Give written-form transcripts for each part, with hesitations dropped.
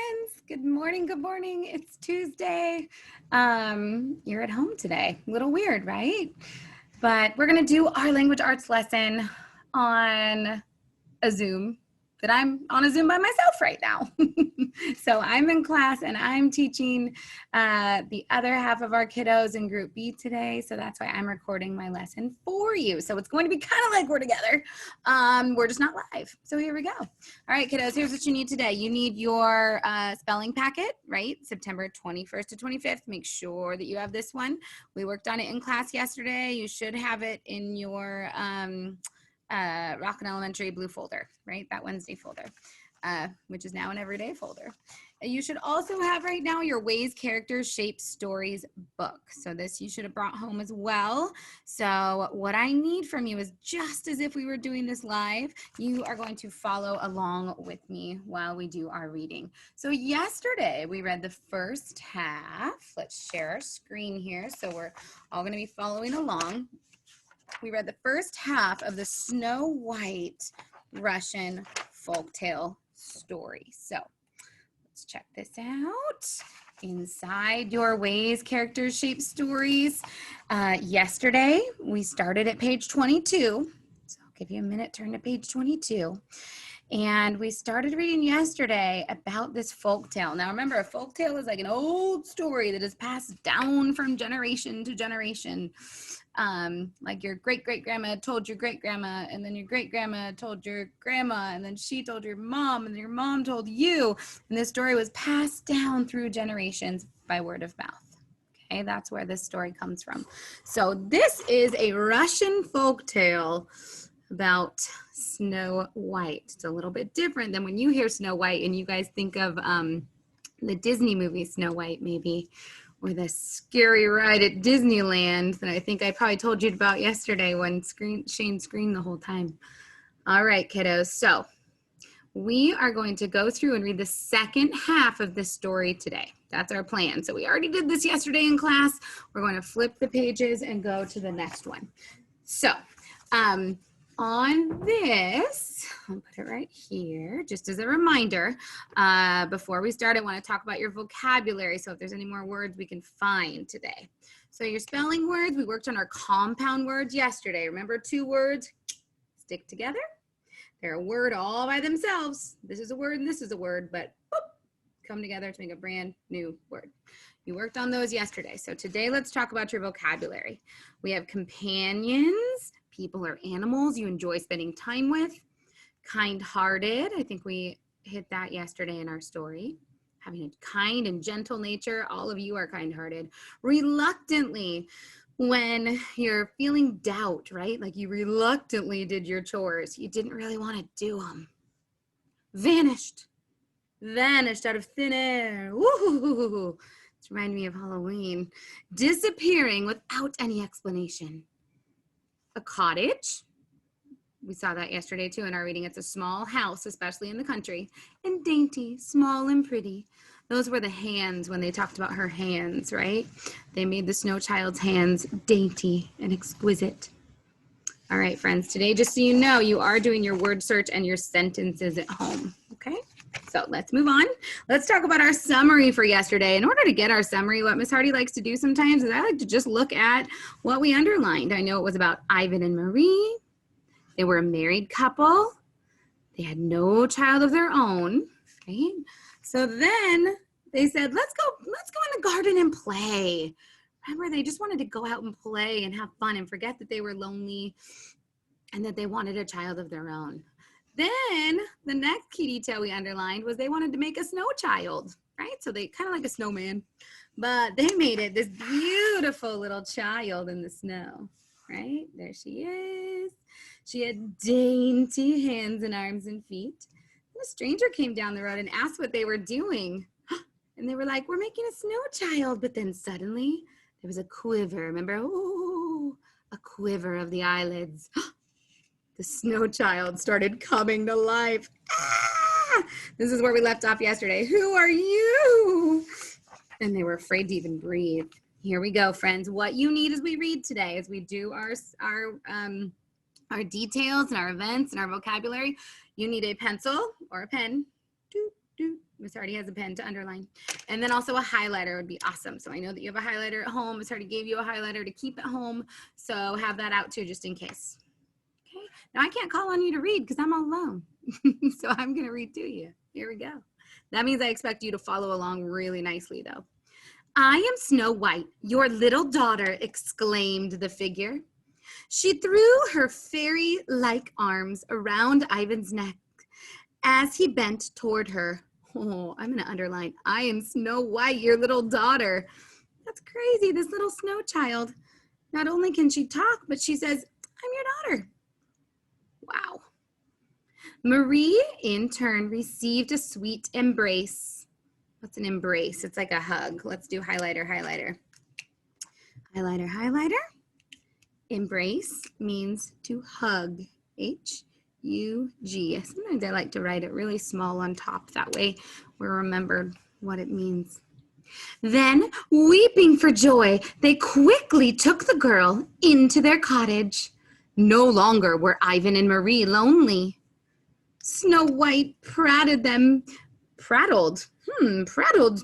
friends. Good morning. Good morning. It's Tuesday. You're at home today. A little weird, right? But we're going to do our language arts lesson on a Zoom that I'm on a Zoom by myself right now. So I'm in class and I'm teaching the other half of our kiddos in Group B today. So that's why I'm recording my lesson for you. So it's going to be kind of like we're together. We're just not live. So here we go. All right, kiddos, here's what you need today. You need your spelling packet, right? September 21st to 25th. Make sure that you have this one. We worked on it in class yesterday. You should have it in your Rockland Elementary blue folder, right? That Wednesday folder, which is now an everyday folder. You should also have right now your Ways, Characters, Shapes, Stories book. So this you should have brought home as well. So what I need from you is just as if we were doing this live, you are going to follow along with me while we do our reading. So yesterday we read the first half. Let's share our screen here so we're all going to be following along. We read the first half of the Snow White Russian folktale story. So let's check this out. Inside your Ways, Characters, Shapes, Stories. Yesterday, we started at page 22. So I'll give you a minute, turn to page 22. And we started reading yesterday about this folktale. Now remember, a folktale is like an old story that is passed down from generation to generation. Like your great-great-grandma told your great-grandma, and then your great-grandma told your grandma, and then she told your mom, and your mom told you. And this story was passed down through generations by word of mouth. Okay, that's where this story comes from. So this is a Russian folktale about Snow White. It's a little bit different than when you hear Snow White and you guys think of the Disney movie Snow White, maybe, or the scary ride at Disneyland that I think I probably told you about yesterday when Shane screamed the whole time. All right, kiddos. So we are going to go through and read the second half of this story today. That's our plan. So we already did this yesterday in class. We're going to flip the pages and go to the next one. So on this, I'll put it right here, just as a reminder, before we start, I want to talk about your vocabulary. So if there's any more words we can find today. So your spelling words, we worked on our compound words yesterday. Remember, 2 words stick together. They're a word all by themselves. This is a word and this is a word, but boop, come together to make a brand new word. You worked on those yesterday. So today, let's talk about your vocabulary. We have companions, people or animals you enjoy spending time with. Kind-hearted, I think we hit that yesterday in our story. Having a kind and gentle nature, all of you are kind-hearted. Reluctantly, when you're feeling doubt, right? Like you reluctantly did your chores. You didn't really want to do them. Vanished out of thin air. Woo-hoo-hoo-hoo. It's reminding me of Halloween. Disappearing without any explanation. A cottage. We saw that yesterday too in our reading. It's a small house, especially in the country. And dainty, small and pretty. Those were the hands when they talked about her hands, right? They made the snow child's hands dainty and exquisite. All right, friends, today, just so you know, you are doing your word search and your sentences at home, okay? So let's move on. Let's talk about our summary for yesterday. In order to get our summary, what Miss Hardy likes to do sometimes is I like to just look at what we underlined. I know it was about Ivan and Marie. They were a married couple. They had no child of their own, right? So then they said, let's go in the garden and play. Remember, they just wanted to go out and play and have fun and forget that they were lonely and that they wanted a child of their own. Then the next key detail we underlined was they wanted to make a snow child, right? So they kind of like a snowman, but they made it this beautiful little child in the snow, right? There she is. She had dainty hands and arms and feet. And a stranger came down the road and asked what they were doing. And they were like, we're making a snow child. But then suddenly there was a quiver. Remember? Ooh, a quiver of the eyelids. The snow child started coming to life. Ah! This is where we left off yesterday. Who are you? And they were afraid to even breathe. Here we go, friends. What you need as we read today, as we do our details and our events and our vocabulary, you need a pencil or a pen. Miss Hardy has a pen to underline. And then also a highlighter would be awesome. So I know that you have a highlighter at home. Miss Hardy gave you a highlighter to keep at home. So have that out too, just in case. Okay. Now I can't call on you to read because I'm all alone. So I'm going to read to you. Here we go. That means I expect you to follow along really nicely though. I am Snow White, your little daughter, exclaimed the figure. She threw her fairy-like arms around Ivan's neck as he bent toward her. Oh, I'm going to underline, I am Snow White, your little daughter. That's crazy, this little snow child. Not only can she talk, but she says, I'm your daughter. Wow. Marie, in turn, received a sweet embrace. What's an embrace? It's like a hug. Let's do highlighter, highlighter. Highlighter, highlighter. Embrace means to hug. H-U-G. Sometimes I like to write it really small on top. That way we're remembered what it means. Then, weeping for joy, they quickly took the girl into their cottage. No longer were Ivan and Marie lonely. Snow White prattled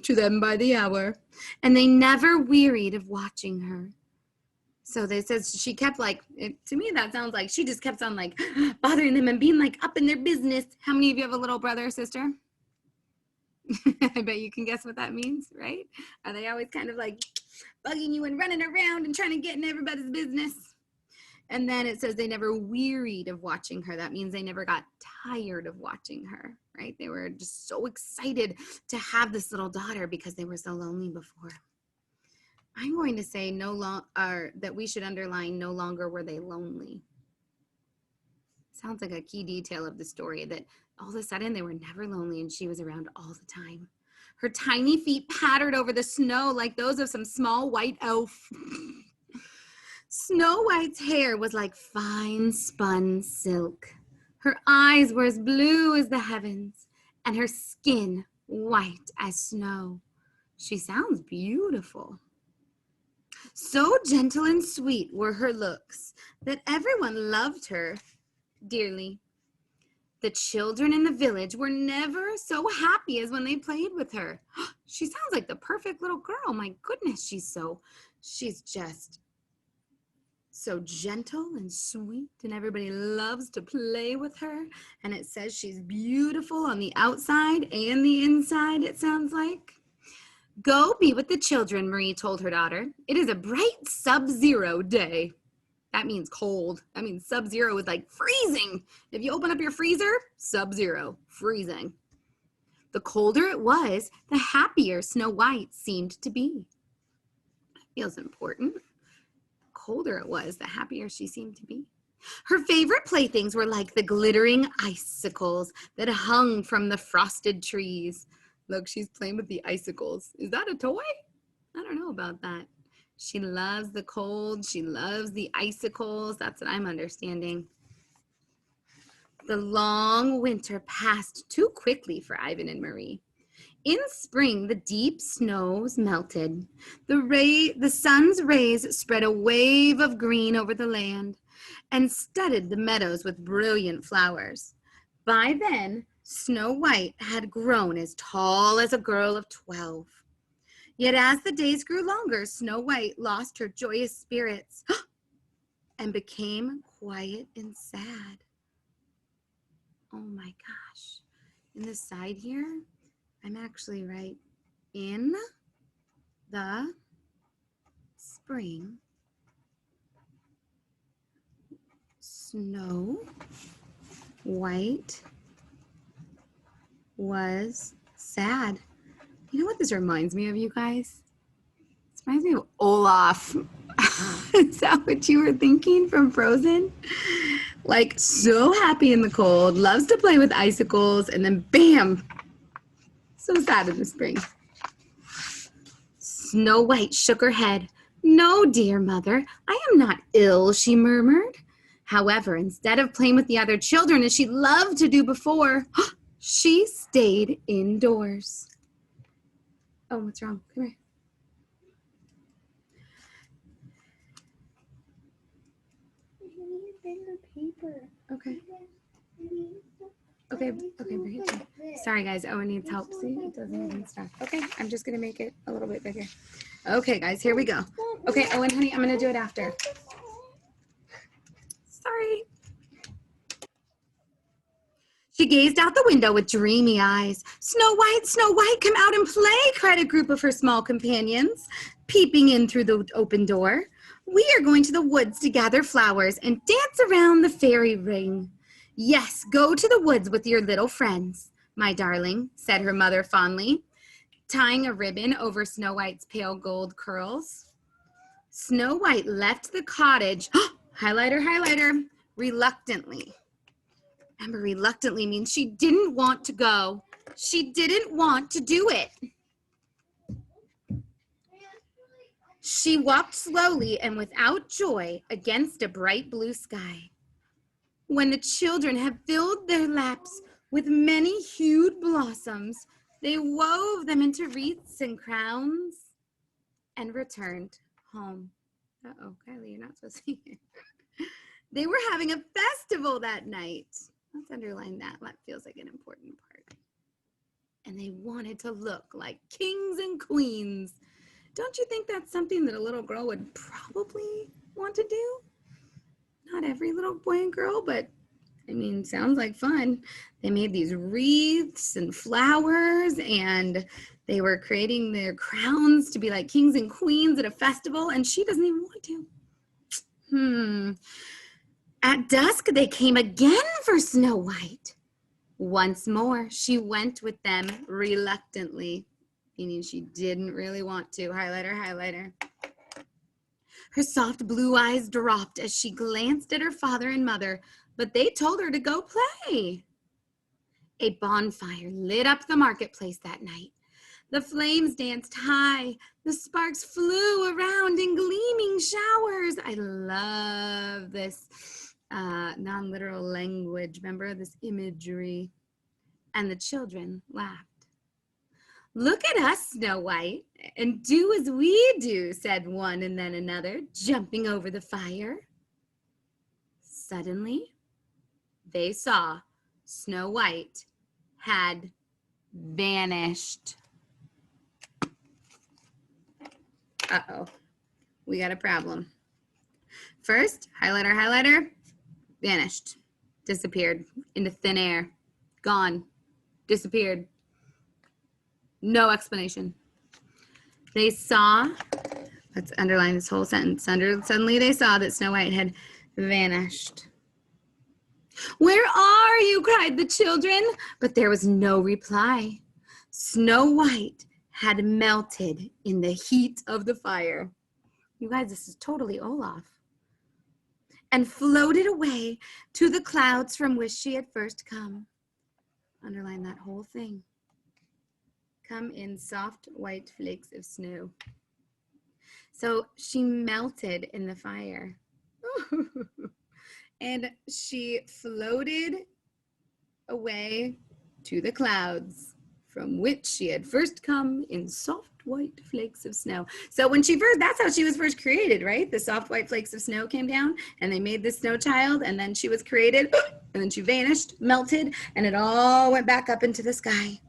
to them by the hour, and they never wearied of watching her. So they said she kept to me that sounds like she just kept on like bothering them and being like up in their business. How many of you have a little brother or sister? I bet you can guess what that means, right? Are they always kind of like bugging you and running around and trying to get in everybody's business? And then it says they never wearied of watching her. That means they never got tired of watching her, right? They were just so excited to have this little daughter because they were so lonely before. I'm going to say that we should underline no longer were they lonely. Sounds like a key detail of the story that all of a sudden they were never lonely and she was around all the time. Her tiny feet pattered over the snow like those of some small white elf. Snow White's hair was like fine spun silk. Her eyes were as blue as the heavens and her skin white as snow. She sounds beautiful. So gentle and sweet were her looks that everyone loved her dearly. The children in the village were never so happy as when they played with her. She sounds like the perfect little girl. My goodness, she's just so gentle and sweet, and everybody loves to play with her. And it says she's beautiful on the outside and the inside, it sounds like. Go be with the children, Marie told her daughter. It is a bright sub-zero day. That means cold. That means sub-zero is like freezing. If you open up your freezer, sub-zero, freezing. The colder it was, the happier Snow White seemed to be. That feels important. The colder it was, the happier she seemed to be. Her favorite playthings were like the glittering icicles that hung from the frosted trees. Look, she's playing with the icicles. Is that a toy? I don't know about that. She loves the cold. She loves the icicles. That's what I'm understanding. The long winter passed too quickly for Ivan and Marie. In spring, the deep snows melted. The sun's rays spread a wave of green over the land and studded the meadows with brilliant flowers. By then, Snow White had grown as tall as a girl of 12. Yet as the days grew longer, Snow White lost her joyous spirits and became quiet and sad. Oh my gosh. In the side here, I'm actually right. In the spring, Snow White was sad. You know what this reminds me of, you guys? This reminds me of Olaf. Is that what you were thinking from Frozen? Like, so happy in the cold, loves to play with icicles, and then bam, so sad in the spring. Snow White shook her head. No, dear mother, I am not ill, she murmured. However, instead of playing with the other children as she loved to do before, she stayed indoors. Oh, what's wrong? Come here. I need a bigger paper. Okay. Okay, bring it to me. Sorry, guys. Owen needs help. See, it doesn't even stop. Okay, I'm just going to make it a little bit bigger. Okay, guys, here we go. Okay, Owen, honey, I'm going to do it after. Sorry. She gazed out the window with dreamy eyes. Snow White, come out and play, cried a group of her small companions, peeping in through the open door. We are going to the woods to gather flowers and dance around the fairy ring. Yes, go to the woods with your little friends, my darling, said her mother fondly, tying a ribbon over Snow White's pale gold curls. Snow White left the cottage, highlighter, reluctantly. Remember, reluctantly means she didn't want to go. She didn't want to do it. She walked slowly and without joy against a bright blue sky. When the children had filled their laps with many hued blossoms, they wove them into wreaths and crowns and returned home. Uh-oh, Kylie, you're not supposed to hear. They were having a festival that night. Let's underline that. That feels like an important part. And they wanted to look like kings and queens. Don't you think that's something that a little girl would probably want to do? Not every little boy and girl, but I mean, sounds like fun. They made these wreaths and flowers, and they were creating their crowns to be like kings and queens at a festival, and she doesn't even want to. At dusk, they came again for Snow White. Once more, she went with them reluctantly, meaning she didn't really want to. Highlighter. Her soft blue eyes dropped as she glanced at her father and mother, but they told her to go play. A bonfire lit up the marketplace that night. The flames danced high. The sparks flew around in gleaming showers. I love this non-literal language. Remember this imagery? And the children laughed. Look at us, Snow White, and do as we do, said one and then another, jumping over the fire. Suddenly, they saw Snow White had vanished. Uh-oh, we got a problem. First, highlighter, vanished, disappeared into thin air, gone, disappeared. No explanation. They saw, let's underline this whole sentence. Suddenly they saw that Snow White had vanished. Where are you? Cried the children, but there was no reply. Snow White had melted in the heat of the fire. You guys, this is totally Olaf. And floated away to the clouds from which she had first come. Underline that whole thing. Come in soft white flakes of snow. So she melted in the fire. And she floated away to the clouds from which she had first come in soft white flakes of snow. So when she first, that's how she was first created, right? The soft white flakes of snow came down and they made the snow child, and then she was created and then she vanished, melted, and it all went back up into the sky.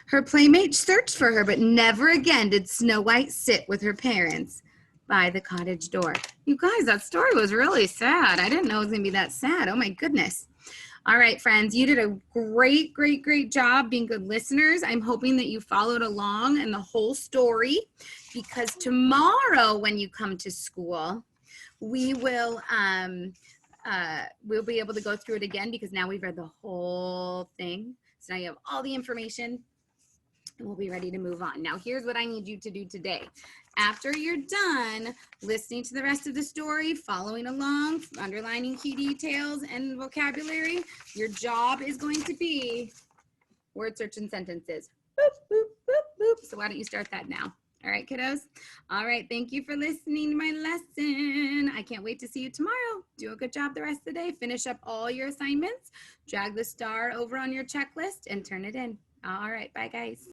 Her playmates searched for her, but never again did Snow White sit with her parents by the cottage door. You guys, that story was really sad. I didn't know it was gonna be that sad. Oh my goodness. All right, friends, you did a great job being good listeners. I'm hoping that you followed along in the whole story, because tomorrow when you come to school, we will we'll be able to go through it again, because now we've read the whole thing. So now you have all the information and we'll be ready to move on. Now, here's what I need you to do today. After you're done listening to the rest of the story, following along, underlining key details and vocabulary, your job is going to be word search and sentences. Boop, boop, boop, boop. So why don't you start that now? All right, kiddos? All right, thank you for listening to my lesson. I can't wait to see you tomorrow. Do a good job the rest of the day. Finish up all your assignments. Drag the star over on your checklist and turn it in. All right, bye, guys.